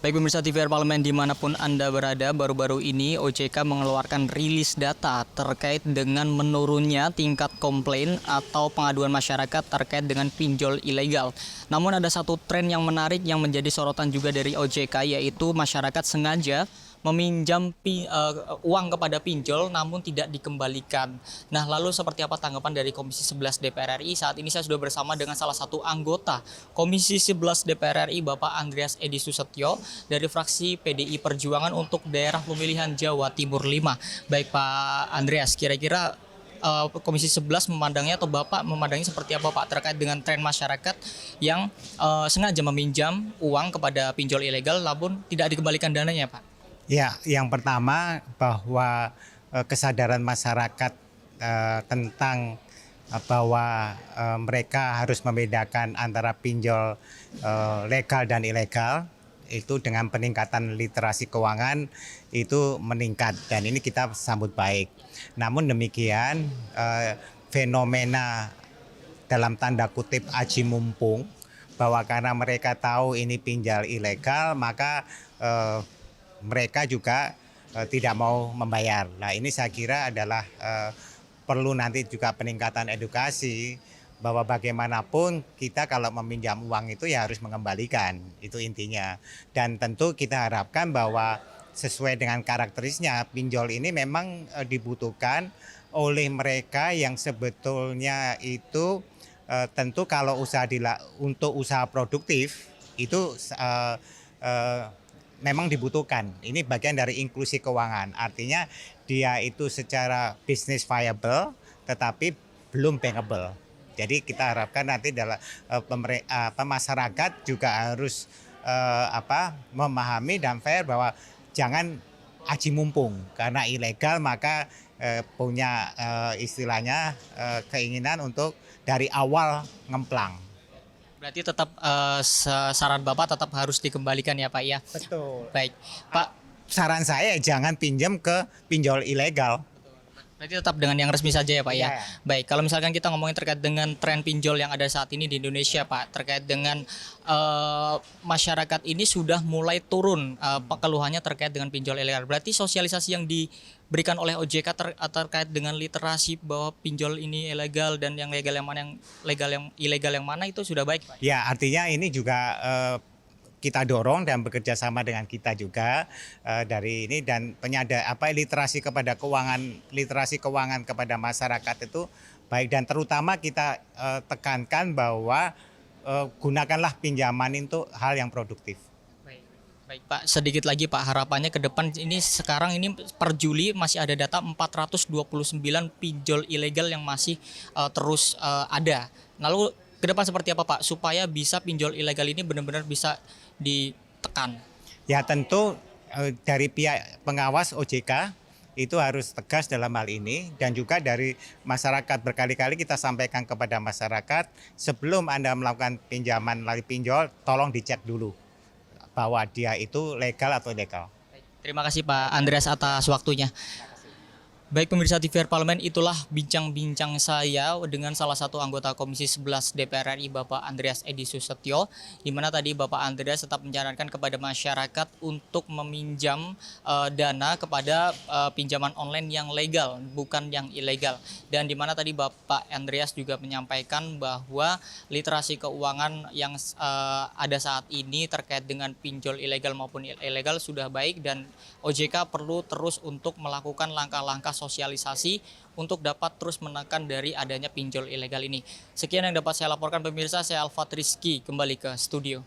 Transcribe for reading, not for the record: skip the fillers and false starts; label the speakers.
Speaker 1: Baik pemirsa TVR Parlemen dimanapun Anda berada, baru-baru ini OJK mengeluarkan rilis data terkait dengan menurunnya tingkat komplain atau pengaduan masyarakat terkait dengan pinjol ilegal. Namun ada satu tren yang menarik yang menjadi sorotan juga dari OJK, yaitu masyarakat sengaja meminjam uang kepada pinjol namun tidak dikembalikan. Nah, lalu seperti apa tanggapan dari Komisi 11 DPR RI? Saat ini saya sudah bersama dengan salah satu anggota Komisi 11 DPR RI, Bapak Andreas Edi Susetyo dari fraksi PDI Perjuangan untuk daerah pemilihan Jawa Timur 5. Baik Pak Andreas, kira-kira Komisi 11 memandangnya atau Bapak memandangnya seperti apa Pak terkait dengan tren masyarakat yang sengaja meminjam uang kepada pinjol ilegal namun tidak dikembalikan dananya Pak?
Speaker 2: Ya, yang pertama bahwa kesadaran masyarakat tentang bahwa mereka harus membedakan antara pinjol legal dan ilegal itu dengan peningkatan literasi keuangan itu meningkat dan ini kita sambut baik. Namun demikian fenomena dalam tanda kutip aji mumpung bahwa karena mereka tahu ini pinjol ilegal maka mereka juga tidak mau membayar. Nah ini saya kira adalah perlu nanti juga peningkatan edukasi bahwa bagaimanapun kita kalau meminjam uang itu ya harus mengembalikan, itu intinya. Dan tentu kita harapkan bahwa sesuai dengan karakteristiknya pinjol ini memang dibutuhkan oleh mereka yang sebetulnya itu tentu kalau untuk usaha produktif itu memang dibutuhkan. Ini bagian dari inklusi keuangan. Artinya dia itu secara bisnis viable tetapi belum bankable. Jadi kita harapkan nanti dalam masyarakat juga harus memahami dan fair bahwa jangan aji mumpung karena ilegal maka punya istilahnya keinginan untuk dari awal ngemplang.
Speaker 1: Berarti tetap saran Bapak tetap harus dikembalikan ya Pak ya?
Speaker 2: Betul.
Speaker 1: Baik Pak.
Speaker 2: Saran saya jangan pinjam ke pinjol ilegal.
Speaker 1: Berarti tetap dengan yang resmi saja ya Pak ya?
Speaker 2: Yeah.
Speaker 1: Baik, kalau misalkan kita ngomongin terkait dengan tren pinjol yang ada saat ini di Indonesia Pak, terkait dengan masyarakat ini sudah mulai turun keluhannya terkait dengan pinjol ilegal. Berarti sosialisasi yang diberikan oleh OJK terkait dengan literasi bahwa pinjol ini ilegal dan yang legal yang mana, yang legal yang ilegal yang mana itu sudah baik Pak?
Speaker 2: Ya, artinya ini juga kita dorong dan bekerja sama dengan kita juga dari ini dan literasi keuangan kepada masyarakat itu baik dan terutama kita tekankan bahwa gunakanlah pinjaman itu hal yang produktif.
Speaker 1: Baik Pak, sedikit lagi Pak, harapannya ke depan ini sekarang ini per Juli masih ada data 429 pinjol ilegal yang masih terus ada. Lalu ke depan seperti apa Pak supaya bisa pinjol ilegal ini benar-benar bisa ditekan?
Speaker 2: Ya tentu dari pihak pengawas OJK itu harus tegas dalam hal ini dan juga dari masyarakat berkali-kali kita sampaikan kepada masyarakat sebelum Anda melakukan pinjaman melalui pinjol tolong dicek dulu bahwa dia itu legal atau ilegal.
Speaker 1: Terima kasih Pak Andreas atas waktunya. Baik pemirsa TVR Parlemen, itulah bincang-bincang saya dengan salah satu anggota Komisi 11 DPR RI Bapak Andreas Edi Susetyo, di mana tadi Bapak Andreas tetap menyarankan kepada masyarakat untuk meminjam dana kepada pinjaman online yang legal, bukan yang ilegal. Dan di mana tadi Bapak Andreas juga menyampaikan bahwa literasi keuangan yang ada saat ini terkait dengan pinjol ilegal maupun ilegal sudah baik dan OJK perlu terus untuk melakukan langkah-langkah sosialisasi untuk dapat terus menekan dari adanya pinjol ilegal ini. Sekian yang dapat saya laporkan pemirsa, saya Alfat Rizky kembali ke studio.